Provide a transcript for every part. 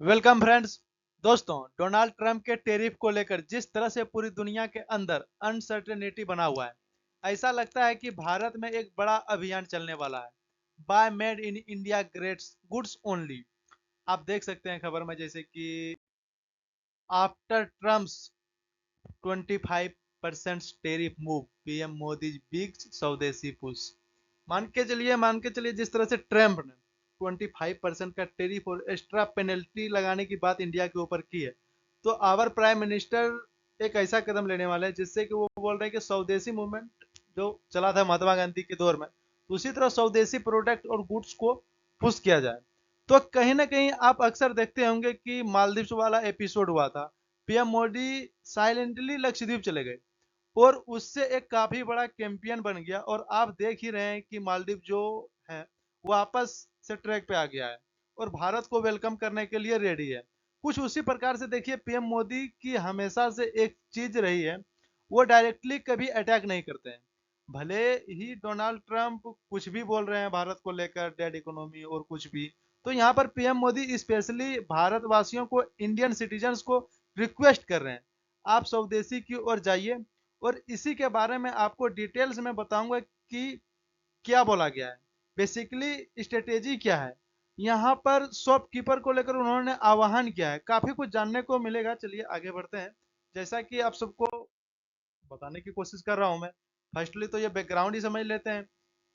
Welcome friends. दोस्तों, Donald Trump के tariff को लेकर जिस तरह से पूरी दुनिया के अंदर अनसर्टेनिटी बना हुआ है, ऐसा लगता है कि भारत में एक बड़ा अभियान चलने वाला है। Buy made in India greats goods only. आप देख सकते हैं खबर में, जैसे कि after Trump's 25% tariff move, PM Modi big swadeshi push. मान के चलिए जिस तरह से ट्रम्प ने 25% का टेरिफ और एक्स्ट्रा पेनल्टी लगाने की बात इंडिया के ऊपर की है, तो आवर प्राइम मिनिस्टर एक ऐसा कदम लेने वाले हैं जिससे कि वो बोल रहे हैं कि स्वदेशी मूवमेंट जो चला था महात्मा गांधी के दौर में, तो उसी तरह स्वदेशी प्रोडक्ट और गुड्स को पुश किया जाए। तो कहीं ना कहीं आप अक्सर देखते होंगे कि मालदीव्स वाला एपिसोड हुआ था। पीएम मोदी साइलेंटली लक्षद्वीप चले गए और उससे एक काफी बड़ा कैंपियन बन गया, और आप देख ही रहे हैं कि मालदीव जो है वापस से ट्रैक पे आ गया है और भारत को वेलकम करने के लिए रेडी है। कुछ उसी प्रकार से देखिए, पीएम मोदी की हमेशा से एक चीज रही है, वो डायरेक्टली कभी अटैक नहीं करते हैं। भले ही डोनाल्ड ट्रंप कुछ भी बोल रहे हैं भारत को लेकर, डेड इकोनॉमी और कुछ भी, तो यहाँ पर पीएम मोदी स्पेशली भारतवासियों को, इंडियन सिटीजन्स को रिक्वेस्ट कर रहे हैं, आप स्वदेशी की ओर जाइए। और इसी के बारे में आपको डिटेल्स में बताऊंगा कि क्या बोला गया है, बेसिकली स्ट्रेटेजी क्या है, यहाँ पर शॉपकीपर को लेकर उन्होंने आह्वान किया है। काफी कुछ जानने को मिलेगा, चलिए आगे बढ़ते हैं। जैसा कि आप सबको बताने की कोशिश कर रहा हूं मैं, फर्स्टली तो ये बैकग्राउंड ही समझ लेते हैं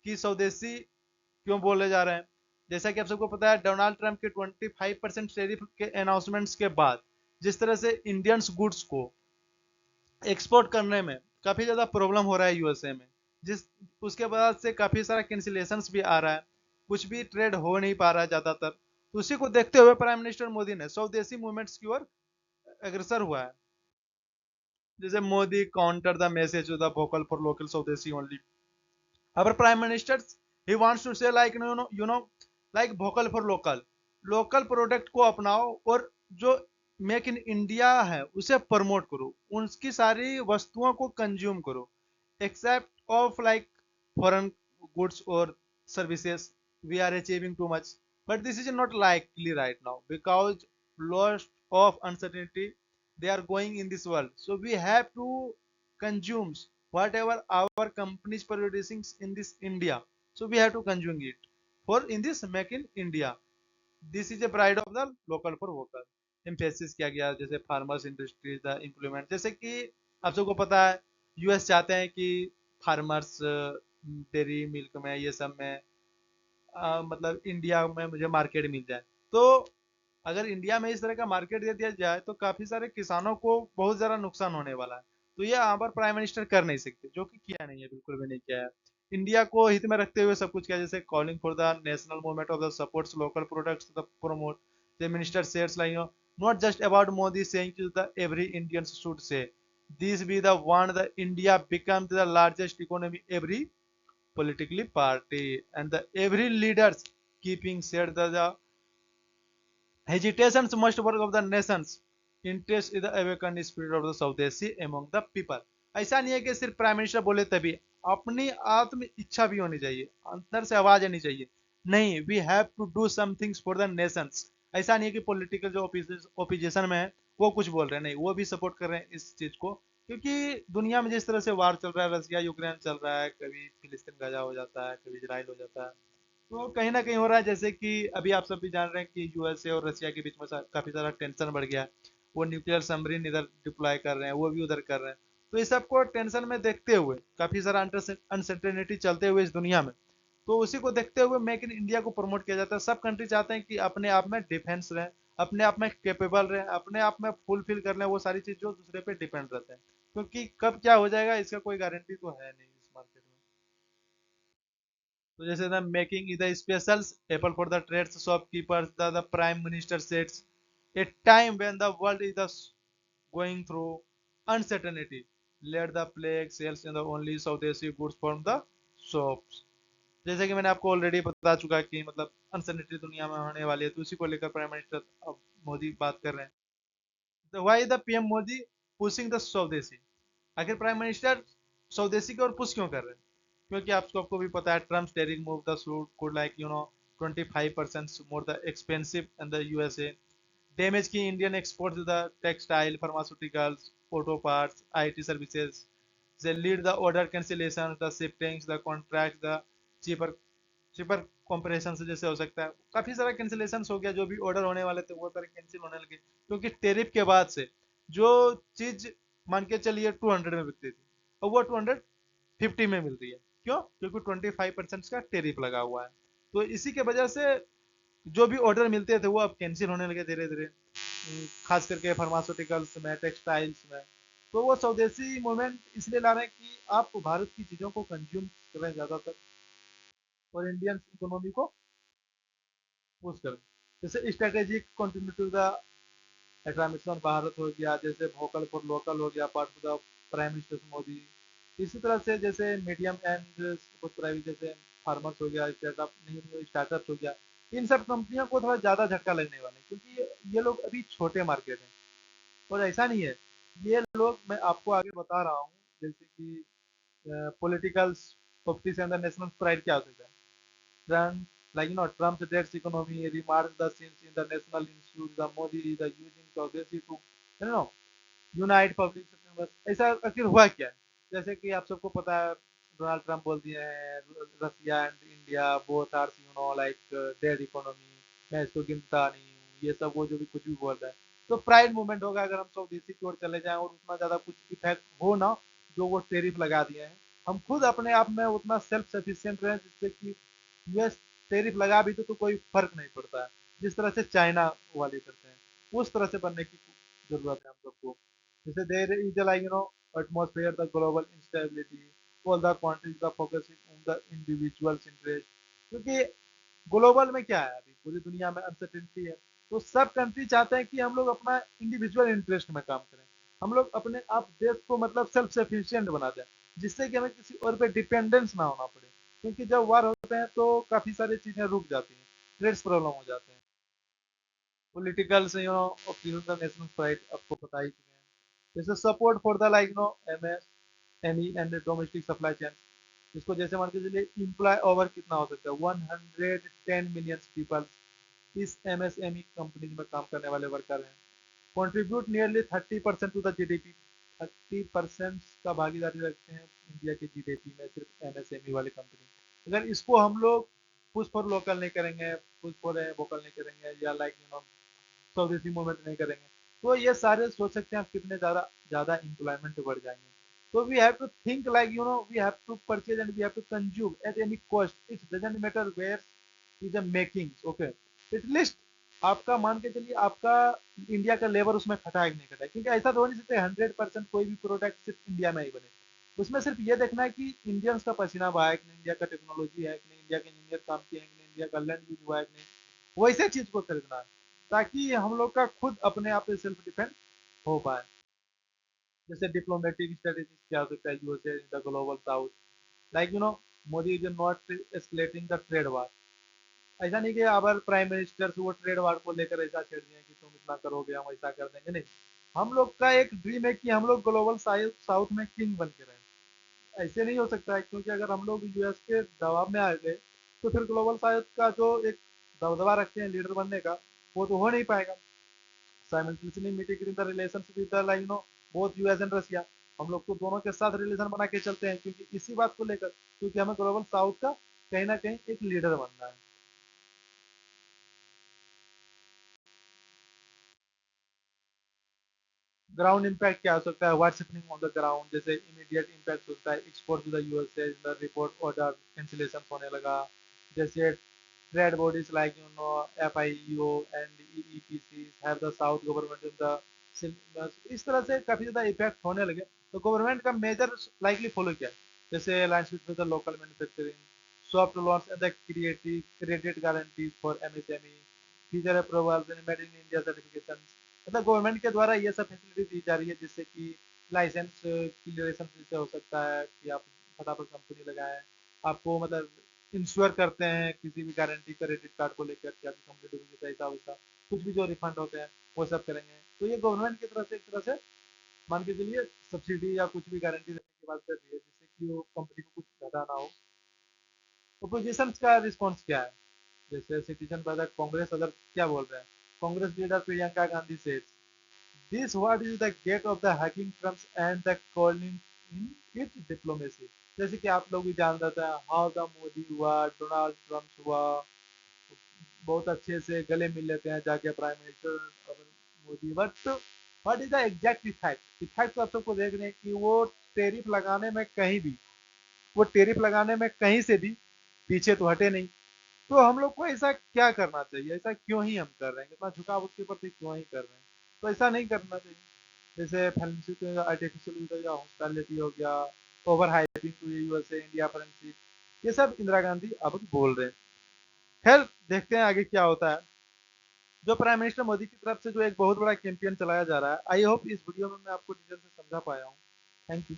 कि स्वदेशी क्यों बोले जा रहे हैं। जैसा कि आप सबको पता है, डोनाल्ड ट्रंप के 25% टैरिफ के अनाउंसमेंट्स के बाद जिस तरह से इंडियंस गुड्स को एक्सपोर्ट करने में काफी ज्यादा प्रॉब्लम हो रहा है यूएसए में, जिस उसके बाद से काफी सारा कैंसिलेशन भी आ रहा है, कुछ भी ट्रेड हो नहीं पा रहा है ज्यादातर। तो उसी को देखते हुए प्राइम मिनिस्टर मोदी ने स्वदेशी मूवमेंट्स की ओर अग्रसर हुआ है। जैसे Modi counter the message the vocal for local swadeshi only. Our prime minister he wants to say like like vocal for local, local product को अपनाओ और जो मेक इन इंडिया है उसे प्रमोट करो, उनकी सारी वस्तुओं को कंज्यूम करो, except of like foreign goods और services. We are achieving too much, but this is not likely right now because loss of uncertainty they are going in this world, so we have to consume whatever our companies producing in this India, so we have to consume it for in this make in India. This is a pride of the local for vocal। Emphasis किया गया, जैसे farmers industry the implement, जैसे कि आप सबको पता है US चाहते हैं कि फार्मर्स डेयरी मिल्क में ये सब में मतलब इंडिया में मुझे मार्केट मिल जाए। तो अगर इंडिया में इस तरह का मार्केट दे दिया जाए तो काफी सारे किसानों को बहुत ज्यादा नुकसान होने वाला है। तो ये यहाँ पर प्राइम मिनिस्टर कर नहीं सकते, जो कि किया नहीं है, बिल्कुल भी नहीं किया है। इंडिया को हित में रखते हुए सब कुछ किया, जैसे calling for the national movement of the supports local products the promote the minister saids like not just about Modi saying to the every Indian should say this be the one the India become the largest economy every politically party and the every leaders keeping said the hesitations must work of the nations interest in the awakened spirit of the Swdeshi among the people। ऐसा नहीं है कि सिर्फ prime minister बोले तभी, अपनी आत्म इच्छा भी होनी चाहिए, अंदर से आवाज आनी चाहिए। नहीं, we have to do something for the nations. ऐसा नहीं है कि पॉलिटिकल जो ओपिजिशन में है वो कुछ बोल रहे हैं, नहीं, वो भी सपोर्ट कर रहे हैं इस चीज को। क्योंकि दुनिया में जिस तरह से वार चल रहा है, रसिया यूक्रेन चल रहा है, कभी फिलिस्तीन गाजा हो जाता है, कभी इसराइल हो जाता है, तो कहीं ना कहीं हो रहा है। जैसे कि अभी आप सब भी जान रहे हैं कि यूएसए और रशिया के बीच में काफी सारा टेंशन बढ़ गया है। वो न्यूक्लियर सबमरीन इधर डिप्लॉय कर रहे हैं, वो भी उधर कर रहे हैं। तो इस सबको टेंशन में देखते हुए, काफी सारा अनसर्टेनिटी चलते हुए इस दुनिया में, तो उसी को देखते हुए मेक इन इंडिया को प्रमोट किया जाता है। सब कंट्री चाहते हैं कि अपने आप में डिफेंस रहे, अपने आप में कैपेबल रहे, अपने आप में फुलफिल कर लें वो सारी चीज जो दूसरे पे डिपेंड रहते हैं। क्योंकि कब क्या हो जाएगा इसका कोई गारंटी तो है नहीं इस मार्केट में। तो जैसे the making the specials appeal for the trades shopkeepers the prime minister sets a time when the world is the going through uncertainty let the plague sales in the only swadeshi goods from the shops. जैसे कि मैंने आपको already बता चुका कि मतलब uncertainty दुनिया में होने वाली है, तो उसी को लेकर प्राइम मिनिस्टर अब मोदी बात कर रहे हैं। तो why the PM Modi pushing the स्वदेशी? आखिर प्राइम मिनिस्टर स्वदेशी की ओर पुश क्यों कर रहे हैं? क्योंकि आपको भी पता है Trump tearing move the suit could like 25% more the expensive in the USA। Damage की Indian export to the textile, pharmaceuticals, auto parts, IT services, they lead the order cancellation, the shiftings, the contract, the cheaper cheaper comparison से जैसे हो सकता है काफी सारा cancellation हो गया, जो भी ऑर्डर होने वाले थे वो सारे कैंसिल होने लगे, क्योंकि टेरिफ के बाद से जो चीज मान के चलिए 200 में बिकती थी, और वो 250 में मिल रही है। क्यों? क्योंकि 25% का टेरिफ लगा हुआ है। तो इसी के वजह से जो भी ऑर्डर मिलते थे वो अब कैंसिल होने लगे धीरे धीरे, खास करके फार्मास्यूटिकल्स में, टेक्सटाइल्स में। तो वो स्वदेशी मूवमेंट इसलिए ला रहे हैं कि आप भारत की चीज़ों को कंज्यूम करें ज़्यादातर, और इंडियन इकोनॉमी को बूस्ट करें। जैसे strategic contribute to the transition Bharat हो गया, जैसे वोकल फॉर लोकल हो गया, part of the prime minister Modi. इसी तरह से जैसे मीडियम एंड प्राइवेट, जैसे फार्मर्स हो गया, स्टार्टअप, न्यू न्यू स्टार्टअप हो गया, इन सब कंपनियों को थोड़ा ज़्यादा झटका लगने वाला है, क्योंकि ये लोग अभी छोटे मार्केट हैं। और ऐसा नहीं है, ये लोग, मैं आपको आगे बता रहा हूँ, जैसे कि political politics and the national pride क्या हो सकता है। Trump, like Trump's dad's economy remarked the since international issues, the Modi is using Swdeshi to, unite public members। ऐसा आखिर हुआ क्या? जैसे कि आप सबको पता है, डोनाल्ड ट्रंप बोल दिए हैं Russia and India both are like dead economy, मैं इसको गिनता नहीं हूँ, ये सब वो जो भी कुछ भी बोल रहा है। तो प्राइड मूवमेंट होगा अगर हम स्वदेशी की ओर चले जाएं, और उतना ज्यादा कुछ इफेक्ट हो ना, जो वो टेरिफ लगा दिए हैं, हम खुद अपने आप में उतना सेल्फ सफिशिएंट रहे, जिससे कि यूएस टेरिफ लगा भी तो कोई फर्क नहीं पड़ता है, जिस तरह से चाइना वाले करते हैं, उस तरह से बनने की जरूरत है हम सबको। जैसे there is like atmosphere the global instability, all the countries are focusing on the individual's interest, क्योंकि ग्लोबल में क्या है, अभी पूरी दुनिया में अनसर्टेनिटी है। तो सब कंट्री चाहते हैं कि हम लोग अपना इंडिविजुअल इंटरेस्ट में काम करें, हम लोग अपने आप देश को मतलब सेल्फ सफिशिएंट बना दें, जिससे कि हमें किसी और पे डिपेंडेंस ना होना पड़े। क्योंकि जब वार होते हैं तो काफी सारी चीजें रुक जाती हैं, ट्रेड्स प्रॉब्लम हो जाते हैं। पॉलिटिकल से ऑप्टिज्म द नेशनल प्राइड आपको पता ही चुके हैं। जैसे support for the like MS ME and domestic supply chain, इसको जैसे मान के चलिए इम्प्लॉय ओवर कितना हो सकता है, 110 मिलियन पीपल इस एमएसएमई कंपनीज में काम करने वाले वर्कर हैं। Contribute nearly 30% to the GDP, 30% का भागीदारी रखते हैं इंडिया के जीडीपी में सिर्फ एमएसएमई वाली कंपनी। अगर इसको हम लोग पुश फॉर लोकल नहीं करेंगे, पुश फॉर वोकल नहीं करेंगे, या लाइक स्वदेशी मूवमेंट नहीं करेंगे, तो ये सारे सोच सकते हैं आप कितने ज़्यादा ज़्यादा एम्प्लॉयमेंट बढ़ जाएंगे। So we have to think like, we have to purchase and we have to consume at any cost. It doesn't matter where is the makings, okay? At least आपका मान के चलिए, आपका इंडिया का लेबर उसमें खटा है कि नहीं खटा है, क्योंकि ऐसा तो हो नहीं सकता 100% कोई भी प्रोडक्ट सिर्फ इंडिया में ही बने। उसमें सिर्फ ये देखना है कि इंडियंस का पसीना बहा है कि नहीं, इंडिया का टेक्नोलॉजी है कि नहीं, इंडिया के इंजीनियर काम किए हैं कि नहीं, इंडिया का लैंड यूज हुआ है कि नहीं, वैसे चीज को खरीदना है, ताकि हम लोग का खुद अपने आप पे सेल्फ डिपेंड हो पाए। जैसे डिप्लोमेटिक स्ट्रेटेजी क्या हो सकता है USA in the global south, like Modi is not escalating the trade war. ऐसा नहीं कि अगर प्राइम मिनिस्टर से वो ट्रेड वार को लेकर ऐसा छेड़ दिए कि तुम इतना करोगे हम ऐसा कर देंगे, नहीं। हम लोग का एक ड्रीम है कि हम लोग ग्लोबल साउथ में किंग बन के रहें। ऐसे नहीं हो सकता है, क्योंकि अगर हम लोग यूएस के दबाव में आ गए, तो फिर ग्लोबल साउथ का जो एक दबदबा रखते हैं लीडर बनने का, वो तो हो नहीं पाएगा। Simultaneously mitigating the relations with the like both US and Russia. हम लोग तो दोनों के साथ रिलेशन बना के चलते हैं, क्योंकि इसी बात को लेकर, क्योंकि हमें ग्लोबल साउथ का कहीं ना कहीं एक लीडर बनना है। ग्राउंड इम्पैक्ट क्या हो सकता है, what's happening on the ground, जैसे इमीडिएट इम्पैक्ट होता है, export to the USA, the report order cancellation होने लगा। जैसे trade bodies like FIO and EEPC have the south government in the, इस तरह से काफी ज्यादा इफेक्ट होने लगे। तो गवर्नमेंट का मेजर लाइकली फॉलो किया, जैसे alliance with the local manufacturing, soft launch and the creative credit guarantees for MSME, feature approval in made in India certification. मतलब गवर्नमेंट के द्वारा ये सब फैसिलिटी दी जा रही है, जिससे कि लाइसेंस क्लियरेशन से हो सकता है कि आप फटाफट कंपनी लगाएं, आपको मतलब इंश्योर करते हैं किसी भी गारंटी क्रेडिट कार्ड को लेकर कि आपकी कंपनी डूबेगी, पैसा वैसा कुछ भी जो रिफंड होते हैं वो सब करेंगे। तो ये गवर्नमेंट की तरफ से एक तरह से मान के चलिए सब्सिडी या कुछ भी गारंटी देने की बात कर रही है, जिससे कि वो कंपनी को कुछ घाटा ना हो। अपोजिशन का रिस्पॉन्स क्या है, जैसे सिटीजन ब्रदर कांग्रेस अदर क्या बोल रहे हैं, Congress leader Priyanka Gandhi says, "This what is the gate of the hacking Trumps and the calling in its diplomacy." जैसे कि आप लोग भी जान रहे थे, हाउ द मोदी हुआ, डोनाल्ड ट्रम्प हुआ, बहुत अच्छे से गले मिल लेते हैं जाके प्राइम मिनिस्टर और Modi, but what is the exact effect? Effect तो आप सबको देख रहे हैं कि वो टेरिफ लगाने में कहीं भी, वो टेरिफ लगाने में कहीं से भी पीछे तो हटे नहीं। तो हम लोग को ऐसा क्या करना चाहिए, ऐसा क्यों ही हम कर रहे हैं, इतना झुकाव उसके प्रति क्यों ही कर रहे हैं? तो ऐसा नहीं करना चाहिए। जैसे फ्रेंडशिप आर्टिफिशियल या हॉस्पिटलिटी हो गया, over hyping to USA India friendship, ये सब इंदिरा गांधी अब बोल रहे हैं। खैर देखते हैं आगे क्या होता है। जो प्राइम मिनिस्टर मोदी की तरफ से जो एक बहुत बड़ा कैंपेन चलाया जा रहा है, आई होप इस वीडियो में मैं आपको डिटेल से समझा पाया हूँ। Thank you.